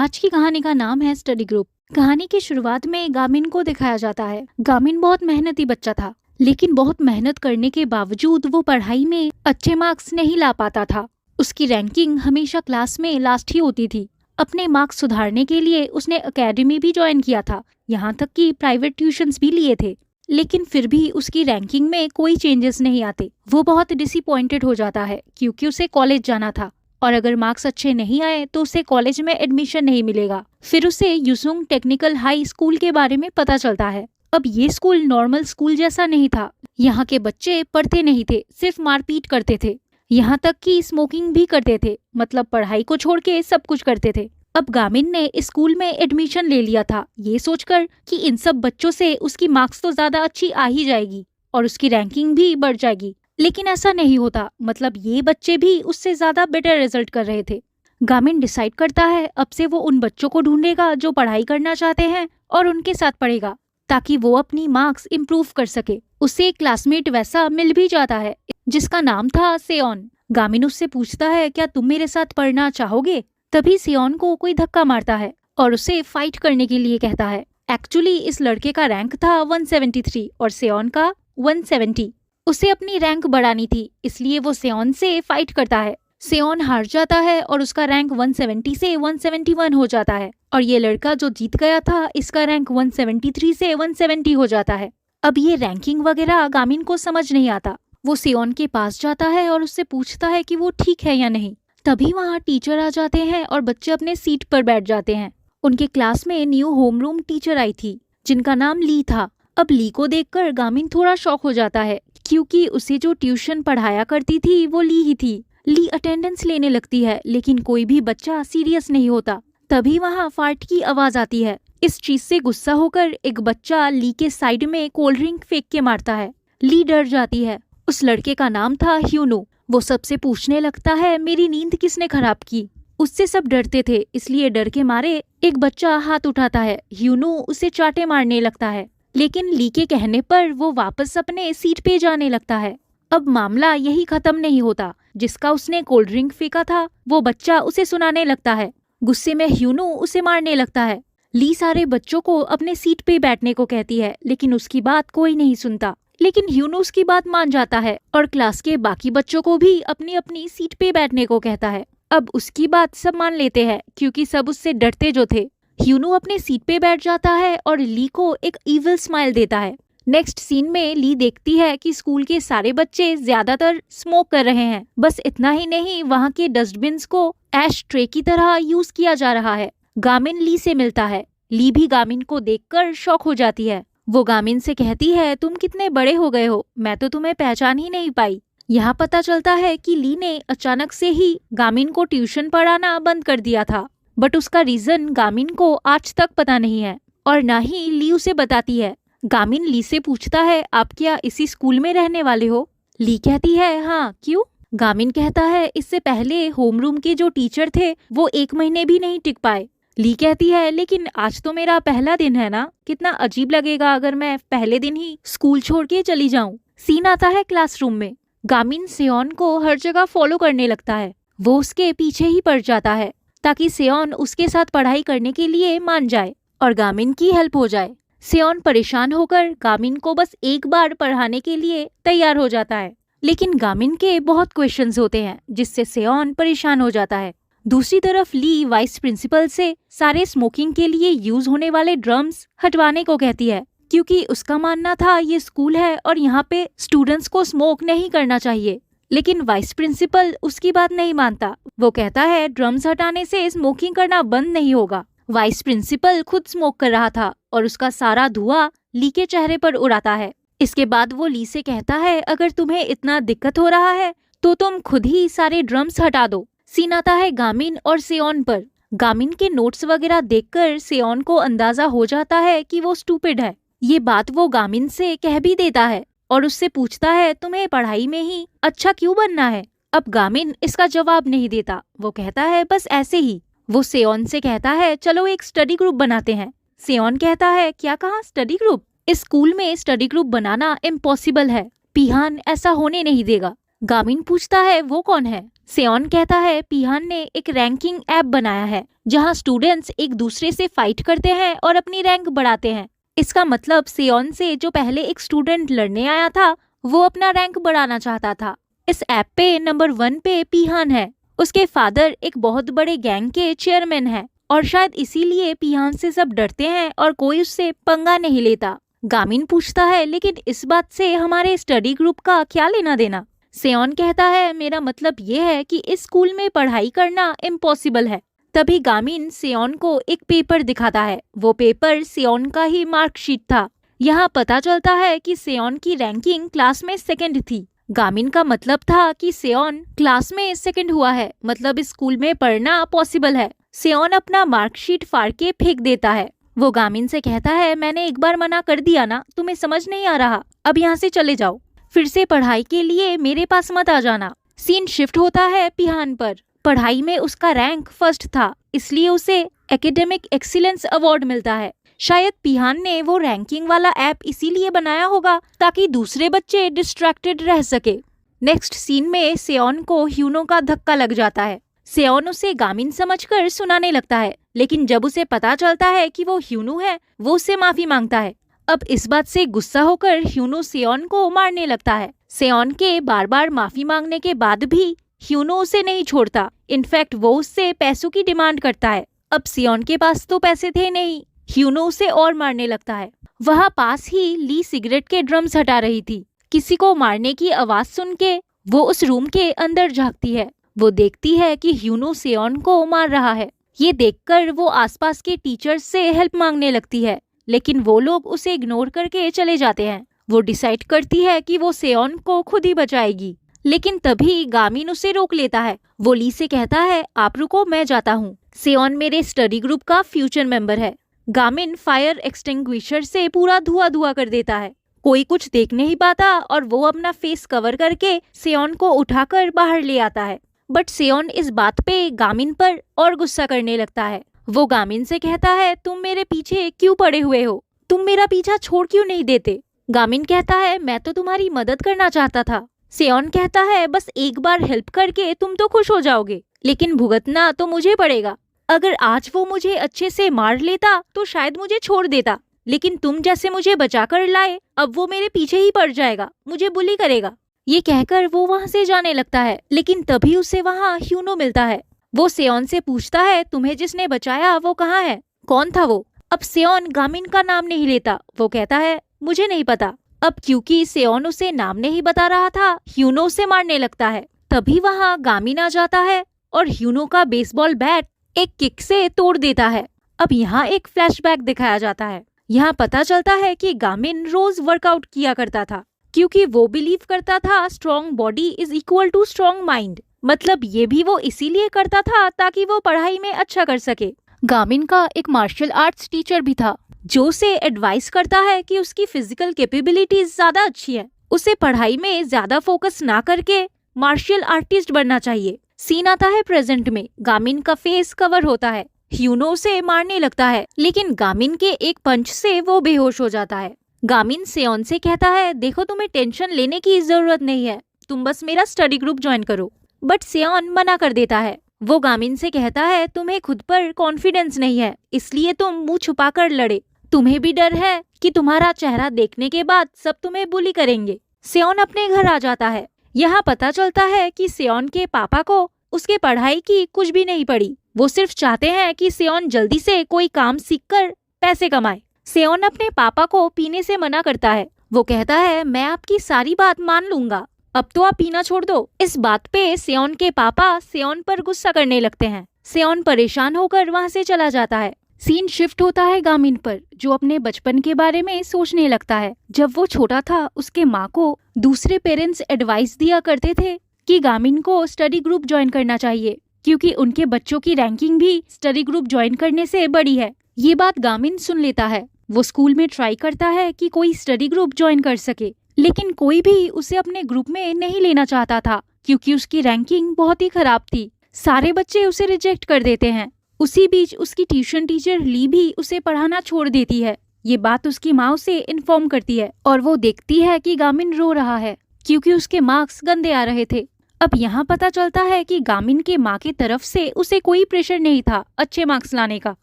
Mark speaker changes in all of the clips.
Speaker 1: आज की कहानी का नाम है स्टडी ग्रुप। कहानी की शुरुआत में गामिन को दिखाया जाता है। गामिन बहुत मेहनती बच्चा था, लेकिन बहुत मेहनत करने के बावजूद वो पढ़ाई में अच्छे मार्क्स नहीं ला पाता था। उसकी रैंकिंग हमेशा क्लास में लास्ट ही होती थी। अपने मार्क्स सुधारने के लिए उसने एकेडमी भी ज्वाइन किया था, यहाँ तक कि प्राइवेट ट्यूशंस भी लिए थे, लेकिन फिर भी उसकी रैंकिंग में कोई चेंजेस नहीं आते। वो बहुत डिसअपॉइंटेड हो जाता है क्योंकि उसे कॉलेज जाना था और अगर मार्क्स अच्छे नहीं आए तो उसे कॉलेज में एडमिशन नहीं मिलेगा। फिर उसे यूसुंग टेक्निकल हाई स्कूल के बारे में पता चलता है। अब ये स्कूल नॉर्मल स्कूल जैसा नहीं था। यहाँ के बच्चे पढ़ते नहीं थे, सिर्फ मारपीट करते थे, यहाँ तक कि स्मोकिंग भी करते थे, मतलब पढ़ाई को छोड़ के सब कुछ करते थे। अब गामिन ने स्कूल में एडमिशन ले लिया था, ये सोचकर कि इन सब बच्चों से उसकी मार्क्स तो ज्यादा अच्छी आ ही जाएगी और उसकी रैंकिंग भी बढ़ जाएगी। लेकिन ऐसा नहीं होता, मतलब ये बच्चे भी उससे ज्यादा बेटर रिजल्ट कर रहे थे। गामिन डिसाइड करता है अब से वो उन बच्चों को ढूंढेगा जो पढ़ाई करना चाहते हैं और उनके साथ पढ़ेगा, ताकि वो अपनी मार्क्स इम्प्रूव कर सके। उसे एक क्लासमेट वैसा मिल भी जाता है जिसका नाम था सेओन। गामिन उससे पूछता है, क्या तुम मेरे साथ पढ़ना चाहोगे? तभी सेओन को कोई धक्का मारता है और उसे फाइट करने के लिए कहता है। एक्चुअली इस लड़के का रैंक था 173 और सेओन का 170। उसे अपनी रैंक बढ़ानी थी, इसलिए वो सेओन से फाइट करता है। सेओन हार जाता है और उसका रैंक 170 से 171 हो जाता है और ये लड़का जो जीत गया था इसका रैंक 173 से 170 हो जाता है। अब ये रैंकिंग वगैरह गामिन को समझ नहीं आता। वो सेओन के पास जाता है और उससे पूछता है कि वो ठीक है या नहीं। तभी वहाँ टीचर आ जाते हैं और बच्चे अपने सीट पर बैठ जाते हैं। उनके क्लास में न्यू होमरूम टीचर आई थी जिनका नाम ली था। अब ली को देखकर गामिन थोड़ा शॉक हो जाता है क्योंकि उसे जो ट्यूशन पढ़ाया करती थी वो ली ही थी। ली अटेंडेंस लेने लगती है लेकिन कोई भी बच्चा सीरियस नहीं होता। तभी वहाँ फार्ट की आवाज आती है। इस चीज से गुस्सा होकर एक बच्चा ली के साइड में कोल्ड ड्रिंक फेंक के मारता है। ली डर जाती है। उस लड़के का नाम था ह्यूनो। वो सबसे पूछने लगता है, मेरी नींद किसने खराब की? उससे सब डरते थे, इसलिए डर के मारे एक बच्चा हाथ उठाता है। ह्यूनो उसे चाटे मारने लगता है, लेकिन ली के कहने पर वो वापस अपने सीट पे जाने लगता है। अब मामला यही खत्म नहीं होता। जिसका उसने कोल्ड ड्रिंक फेंका था वो बच्चा उसे सुनाने लगता है। गुस्से में ह्यूनो उसे मारने लगता है। ली सारे बच्चों को अपने सीट पे बैठने को कहती है, लेकिन उसकी बात कोई नहीं सुनता। लेकिन ह्यूनो उसकी बात मान जाता है और क्लास के बाकी बच्चों को भी अपनी अपनी सीट पे बैठने को कहता है। अब उसकी बात सब मान लेते हैं क्योंकि सब उससे डरते जो थे। ह्यूनो अपने सीट पे बैठ जाता है और ली को एक इविल स्माइल देता है। नेक्स्ट सीन में ली देखती है कि स्कूल के सारे बच्चे ज्यादातर स्मोक कर रहे हैं। बस इतना ही नहीं, वहाँ के डस्टबिन्स को एश ट्रे की तरह यूज किया जा रहा है। गामिन ली से मिलता है। ली भी गामिन को देखकर शॉक हो जाती है। वो गामिन से कहती है, तुम कितने बड़े हो गए हो, मैं तो तुम्हें पहचान ही नहीं पाई। यहाँ पता चलता है कि ली ने अचानक से ही गामिन को ट्यूशन पढ़ाना बंद कर दिया था, बट उसका रीजन गामिन को आज तक पता नहीं है और ना ही ली उसे बताती है। गामिन ली से पूछता है, आप क्या इसी स्कूल में रहने वाले हो? ली कहती है, हाँ, क्यों? गामिन कहता है, इससे पहले होमरूम के जो टीचर थे वो 1 महीने भी नहीं टिक पाए। ली कहती है, लेकिन आज तो मेरा पहला दिन है ना, कितना अजीब लगेगा अगर मैं पहले दिन ही स्कूल छोड़ के चली जाऊं। सीन आता है क्लासरूम में। गामिन सेओन को हर जगह फॉलो करने लगता है। वो उसके पीछे ही पड़ जाता है ताकि सेओन उसके साथ पढ़ाई करने के लिए मान जाए और गामिन की हेल्प हो जाए। सेओन परेशान होकर गामिन को बस एक बार पढ़ाने के लिए तैयार हो जाता है, लेकिन गामिन के बहुत क्वेश्चंस होते हैं जिससे सेओन परेशान हो जाता है। दूसरी तरफ ली वाइस प्रिंसिपल से सारे स्मोकिंग के लिए यूज होने वाले ड्रम्स हटवाने को कहती है क्योंकि उसका मानना था ये स्कूल है और यहाँ पे स्टूडेंट्स को स्मोक नहीं करना चाहिए। लेकिन वाइस प्रिंसिपल उसकी बात नहीं मानता। वो कहता है, ड्रम्स हटाने से स्मोकिंग करना बंद नहीं होगा। वाइस प्रिंसिपल खुद स्मोक कर रहा था और उसका सारा धुआं ली के चेहरे पर उड़ाता है। इसके बाद वो ली से कहता है, अगर तुम्हें इतना दिक्कत हो रहा है तो तुम खुद ही सारे ड्रम्स हटा दो। सीन आता है गामिन और सेओन पर। गामिन के नोट्स वगैरह देखकर सेओन को अंदाजा हो जाता है कि वो स्टूपिड है। ये बात वो गामिन से कह भी देता है और उससे पूछता है, तुम्हें पढ़ाई में ही अच्छा क्यों बनना है? अब गामिन इसका जवाब नहीं देता। वो कहता है, बस ऐसे ही। वो सेओन से कहता है, चलो एक स्टडी ग्रुप बनाते हैं। सेओन कहता है, क्या कहा, स्टडी ग्रुप? इस स्कूल में स्टडी ग्रुप बनाना इम्पॉसिबल है। पिहान ऐसा होने नहीं देगा। गामिन पूछता है, वो कौन है? सेओन कहता है पिहान ने एक रैंकिंग ऐप बनाया है जहां स्टूडेंट्स एक दूसरे से फाइट करते हैं और अपनी रैंक बढ़ाते हैं। इसका मतलब सेओन से जो पहले एक स्टूडेंट लड़ने आया था वो अपना रैंक बढ़ाना चाहता था। इस ऐप पे नंबर 1 पे पिहान है। उसके फादर एक बहुत बड़े गैंग के चेयरमैन है और शायद इसीलिए पिहान से सब डरते हैं और कोई उससे पंगा नहीं लेता। गामिन पूछता है लेकिन इस बात से हमारे स्टडी ग्रुप का क्या लेना देना। सेओन कहता है मेरा मतलब ये है कि इस स्कूल में पढ़ाई करना इम्पॉसिबल है। तभी गामिन सेओन को एक पेपर दिखाता है। वो पेपर सेओन का ही मार्कशीट था। यहाँ पता चलता है कि सेओन की रैंकिंग क्लास में सेकंड थी। गामिन का मतलब था कि सेओन क्लास में सेकंड हुआ है, मतलब इस स्कूल में पढ़ना पॉसिबल है। सेओन अपना मार्कशीट फाड़ के फेंक देता है। वो गामिन से कहता है मैंने एक बार मना कर दिया ना, तुम्हें समझ नहीं आ रहा, अब यहाँ से चले जाओ, फिर से पढ़ाई के लिए मेरे पास मत आ जाना। सीन शिफ्ट होता है पिहान पर। पढ़ाई में उसका रैंक फर्स्ट था, इसलिए उसे एकेडमिक एक्सीलेंस अवार्ड मिलता है। शायद पिहान ने वो रैंकिंग वाला ऐप इसीलिए बनाया होगा ताकि दूसरे बच्चे डिस्ट्रैक्टेड रह सके। नेक्स्ट सीन में सेओन को ह्यूनो का धक्का लग जाता है। सेओन उसे गामिन समझकर सुनाने लगता है, लेकिन जब उसे पता चलता है कि वो ह्यूनो है वो उससे माफी मांगता है। अब इस बात से गुस्सा होकर ह्यूनो सेओन को मारने लगता है। सेओन के बार बार माफी मांगने के बाद भी ह्यूनो उसे नहीं छोड़ता। इनफैक्ट वो उससे पैसों की डिमांड करता है। अब सेओन के पास तो पैसे थे नहीं। ह्यूनो उसे और मारने लगता है। वहाँ पास ही ली सिगरेट के ड्रम्स हटा रही थी। किसी को मारने की आवाज सुन के वो उस रूम के अंदर झांकती है। वो देखती है कि ह्यूनो सेओन को मार रहा है। ये देखकर वो आसपास के टीचर्स से हेल्प मांगने लगती है, लेकिन वो लोग उसे इग्नोर करके चले जाते हैं। वो डिसाइड करती है कि वो सेओन को खुद ही बचाएगी, लेकिन तभी गामिन उसे रोक लेता है। वो ली से कहता है आप रुको, मैं जाता हूँ। सेओन मेरे स्टडी ग्रुप का फ्यूचर मेंबर है। गामिन फायर एक्सटिंग्विशर से पूरा धुआं धुआं कर देता है। कोई कुछ देख नहीं पाता और वो अपना फेस कवर करके सेओन को उठाकर बाहर ले आता है। बट सेओन इस बात पे गामिन पर और गुस्सा करने लगता है। वो गामिन से कहता है तुम मेरे पीछे क्यों पड़े हुए हो, तुम मेरा पीछा छोड़ क्यों नहीं देते। गामिन कहता है मैं तो तुम्हारी मदद करना चाहता था। सेओन कहता है बस एक बार हेल्प करके तुम तो खुश हो जाओगे, लेकिन भुगतना तो मुझे पड़ेगा। अगर आज वो मुझे अच्छे से मार लेता तो शायद मुझे छोड़ देता, लेकिन तुम जैसे मुझे बचा कर लाए अब वो मेरे पीछे ही पड़ जाएगा, मुझे बुली करेगा। ये कहकर वो वहाँ से जाने लगता है, लेकिन तभी उसे वहाँ ह्यूनो मिलता है। वो सेओन से पूछता है तुम्हें जिसने बचाया वो कहाँ है, कौन था वो। अब सेओन गामिन का नाम नहीं लेता। वो कहता है मुझे नहीं पता। अब क्योंकि सेओन उसे नाम नहीं बता रहा था, ह्यूनो उसे मारने लगता है। तभी वहाँ गामिन आ जाता है और ह्यूनो का बेसबॉल बैट एक किक से तोड़ देता है। अब यहाँ एक फ्लैशबैक दिखाया जाता है। यहाँ पता चलता है कि गामिन रोज वर्कआउट किया करता था, क्योंकि वो बिलीव करता था strong body is equal to strong mind. मतलब ये भी वो इसीलिए करता था ताकि वो पढ़ाई में अच्छा कर सके। गामिन का एक मार्शल आर्ट्स टीचर भी था जो उसे एडवाइस करता है कि उसकी फिजिकल कैपेबिलिटीज ज्यादा अच्छी है, उसे पढ़ाई में ज्यादा फोकस ना करके मार्शल आर्टिस्ट बनना चाहिए। सीन आता है प्रेजेंट में। गामिन का फेस कवर होता है। ह्यूनो उसे मारने लगता है, लेकिन गामिन के एक पंच से वो बेहोश हो जाता है। गामिन सेओन से कहता है देखो तुम्हें टेंशन लेने की जरूरत नहीं है, तुम बस मेरा स्टडी ग्रुप ज्वाइन करो। बट सेओन मना कर देता है। वो गामिन से कहता है तुम्हें खुद पर कॉन्फिडेंस नहीं है, इसलिए तुम मुंह छुपा कर लड़े। तुम्हें भी डर है कि तुम्हारा चेहरा देखने के बाद सब तुम्हें बुली करेंगे। सेओन अपने घर आ जाता है। यहाँ पता चलता है कि सेओन के पापा को उसके पढ़ाई की कुछ भी नहीं पड़ी। वो सिर्फ चाहते हैं कि सेओन जल्दी से कोई काम सीखकर पैसे कमाए। सेओन अपने पापा को पीने से मना करता है। वो कहता है मैं आपकी सारी बात मान लूंगा, अब तो आप पीना छोड़ दो। इस बात पे सेओन के पापा सेओन पर गुस्सा करने लगते हैं। सेओन परेशान होकर वहाँ से चला जाता है। सीन शिफ्ट होता है गामिन पर, जो अपने बचपन के बारे में सोचने लगता है। जब वो छोटा था उसके माँ को दूसरे पेरेंट्स एडवाइस दिया करते थे कि गामिन को स्टडी ग्रुप ज्वाइन करना चाहिए, क्योंकि उनके बच्चों की रैंकिंग भी स्टडी ग्रुप ज्वाइन करने से बड़ी है। ये बात गामिन सुन लेता है। वो स्कूल में ट्राई करता है कि कोई स्टडी ग्रुप ज्वाइन कर सके, लेकिन कोई भी उसे अपने ग्रुप में नहीं लेना चाहता था, क्योंकि उसकी रैंकिंग बहुत ही खराब थी। सारे बच्चे उसे रिजेक्ट कर देते हैं। उसी बीच उसकी ट्यूशन टीचर ली भी उसे पढ़ाना छोड़ देती है। ये बात उसकी माँ उसे इन्फॉर्म करती है और वो देखती है कि गामिन रो रहा है क्योंकि उसके मार्क्स गंदे आ रहे थे। अब यहाँ पता चलता है कि गामिन के माँ की तरफ से उसे कोई प्रेशर नहीं था अच्छे मार्क्स लाने का।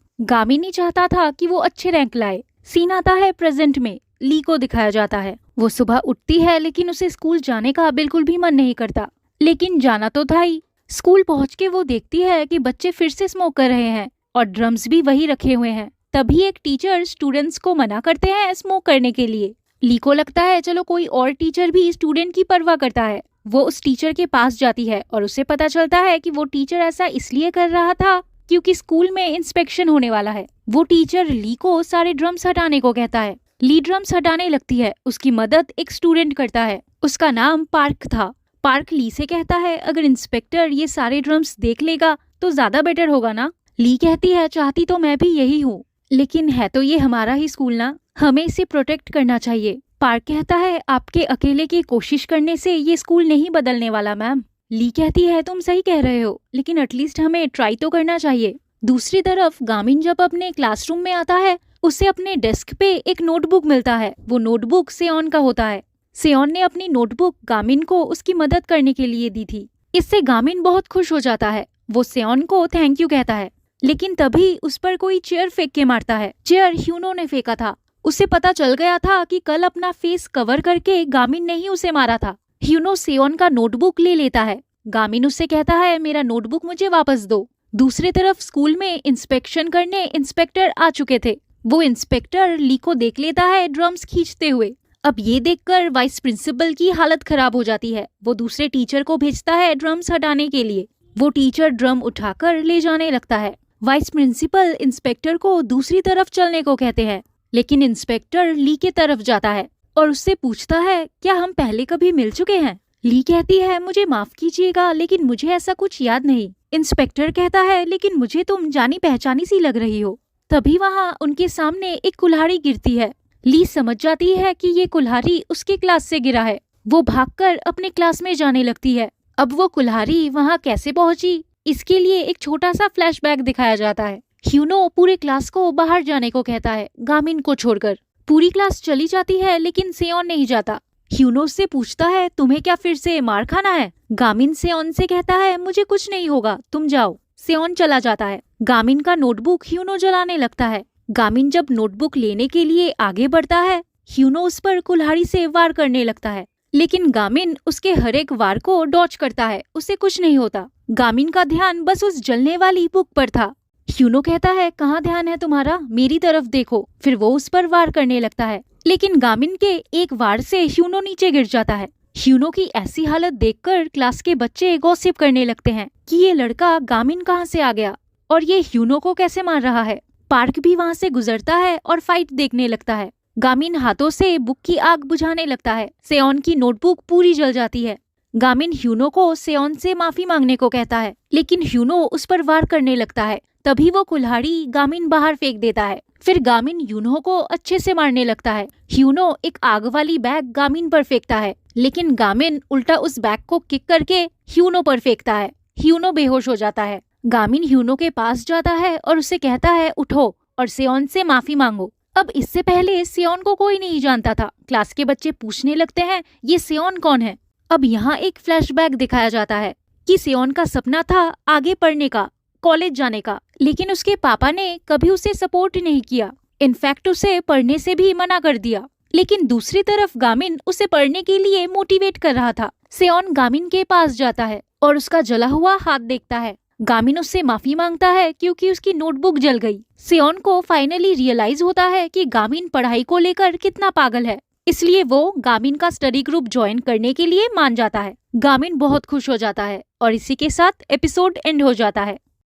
Speaker 1: गामिन ही चाहता था कि वो अच्छे रैंक लाए। सीन आता है प्रेजेंट में। ली को दिखाया जाता है। वो सुबह उठती है लेकिन उसे स्कूल जाने का बिल्कुल भी मन नहीं करता, लेकिन जाना तो था ही। स्कूल पहुंच के वो देखती है कि बच्चे फिर से स्मोक कर रहे हैं और ड्रम्स भी वही रखे हुए हैं। तभी एक टीचर स्टूडेंट्स को मना करते हैं स्मोक करने के लिए। ली को लगता है चलो कोई और टीचर भी स्टूडेंट की परवाह करता है। वो उस टीचर के पास जाती है और उसे पता चलता है कि वो टीचर ऐसा इसलिए कर रहा था क्योंकि स्कूल में इंस्पेक्शन होने वाला है। वो टीचर ली को सारे ड्रम्स हटाने को कहता है। ली ड्रम्स हटाने लगती है। उसकी मदद एक स्टूडेंट करता है। उसका नाम पार्क था। पार्क ली से कहता है अगर इंस्पेक्टर ये सारे ड्रम्स देख लेगा तो ज्यादा बेटर होगा ना। ली कहती है चाहती तो मैं भी यही हूँ, लेकिन है तो ये हमारा ही स्कूल ना, हमें इसे प्रोटेक्ट करना चाहिए। पार्क कहता है आपके अकेले की कोशिश करने से ये स्कूल नहीं बदलने वाला मैम। ली कहती है तुम सही कह रहे हो, लेकिन एटलीस्ट हमें ट्राई तो करना चाहिए। दूसरी तरफ गामिन जब अपने क्लासरूम में आता है उसे अपने डेस्क पे एक नोटबुक मिलता है। वो नोटबुक सेओन का होता है। सेओन ने अपनी नोटबुक गामिन को उसकी मदद करने के लिए दी थी। इससे गामिन बहुत खुश हो जाता है। वो सेओन को थैंक यू कहता है, लेकिन तभी उस पर कोई चेयर फेंक के मारता है। चेयर ह्यूनो ने फेंका था। उसे पता चल गया था कि कल अपना फेस कवर करके गामिन ने ही उसे मारा था। ह्यूनो सेओन का नोटबुक ले लेता है। गामिन उससे कहता है मेरा नोटबुक मुझे वापस दो। दूसरी तरफ स्कूल में इंस्पेक्शन करने इंस्पेक्टर आ चुके थे। वो इंस्पेक्टर ली को देख लेता है ड्रम्स खींचते हुए। अब ये देखकर वाइस प्रिंसिपल की हालत खराब हो जाती है। वो दूसरे टीचर को भेजता है ड्रम्स हटाने के लिए। वो टीचर ड्रम उठाकर ले जाने लगता है। वाइस प्रिंसिपल इंस्पेक्टर को दूसरी तरफ चलने को कहते हैं, लेकिन इंस्पेक्टर ली के तरफ जाता है और उससे पूछता है क्या हम पहले कभी मिल चुके हैं। ली कहती है मुझे माफ कीजिएगा, लेकिन मुझे ऐसा कुछ याद नहीं। इंस्पेक्टर कहता है लेकिन मुझे तुम जानी पहचानी सी लग रही हो। तभी वहाँ उनके सामने एक कुल्हाड़ी गिरती है। ली समझ जाती है कि ये कुल्हाड़ी उसके क्लास से गिरा है। वो भागकर अपने क्लास में जाने लगती है। अब वो कुल्हाड़ी वहाँ कैसे पहुंची, इसके लिए एक छोटा सा फ्लैशबैक दिखाया जाता है। ह्यूनो पूरे क्लास को बाहर जाने को कहता है गामिन को छोड़कर। पूरी क्लास चली जाती है लेकिन सेओन नहीं जाता। ह्यूनो से पूछता है तुम्हें क्या फिर से मार खाना है। गामिन सेओन से कहता है मुझे कुछ नहीं होगा, तुम जाओ। सेओन चला जाता है। गामिन का नोटबुक ह्यूनो जलाने लगता है। गामिन जब नोटबुक लेने के लिए आगे बढ़ता है, ह्यूनो उस पर कुल्हाड़ी से वार करने लगता है, लेकिन गामिन उसके हर एक वार को डॉच करता है। उसे कुछ नहीं होता। गामिन का ध्यान बस उस जलने वाली बुक पर था। ह्यूनो कहता है कहाँ ध्यान है तुम्हारा, मेरी तरफ देखो। फिर वो उस पर वार करने लगता है, लेकिन गामिन के एक वार से ह्यूनो नीचे गिर जाता है। ह्यूनो की ऐसी हालत देखकर क्लास के बच्चे गॉसिप करने लगते हैं कि ये लड़का गामिन कहाँ से आ गया और ये ह्यूनो को कैसे मार रहा है। पार्क भी वहाँ से गुजरता है और फाइट देखने लगता है। गामिन हाथों से बुक की आग बुझाने लगता है। सेओन की नोटबुक पूरी जल जाती है। गामिन ह्यूनो को सेओन से माफी मांगने को कहता है, लेकिन ह्यूनो उस पर वार करने लगता है। तभी वो कुल्हाड़ी गामिन बाहर फेंक देता है। फिर गामिन ह्यूनो को अच्छे से मारने लगता है। ह्यूनो एक आग वाली बैग गामिन पर फेंकता है, लेकिन गामिन उल्टा उस बैग को किक करके ह्यूनो पर फेंकता है। ह्यूनो बेहोश हो जाता है। गामिन ह्यूनो के पास जाता है और उसे कहता है उठो और सेओन से माफी मांगो। अब इससे पहले सेओन को कोई नहीं जानता था। क्लास के बच्चे पूछने लगते हैं ये सेओन कौन है। अब यहाँ एक फ्लैशबैक दिखाया जाता है कि सेओन का सपना था आगे पढ़ने का, कॉलेज जाने का, लेकिन उसके पापा ने कभी उसे सपोर्ट नहीं किया। इनफैक्ट उसे पढ़ने से भी मना कर दिया। लेकिन दूसरी तरफ गामिन उसे पढ़ने के लिए मोटिवेट कर रहा था। सेओन गामिन के पास जाता है और उसका जला हुआ हाथ देखता है। गामिन उससे माफी मांगता है क्योंकि उसकी नोटबुक जल गई। सेओन को फाइनली रियलाइज होता है कि गामिन पढ़ाई को लेकर कितना पागल है, इसलिए वो गामिन का स्टडी ग्रुप ज्वाइन करने के लिए मान जाता है। गामिन बहुत खुश हो जाता है और इसी के साथ एपिसोड एंड हो जाता है।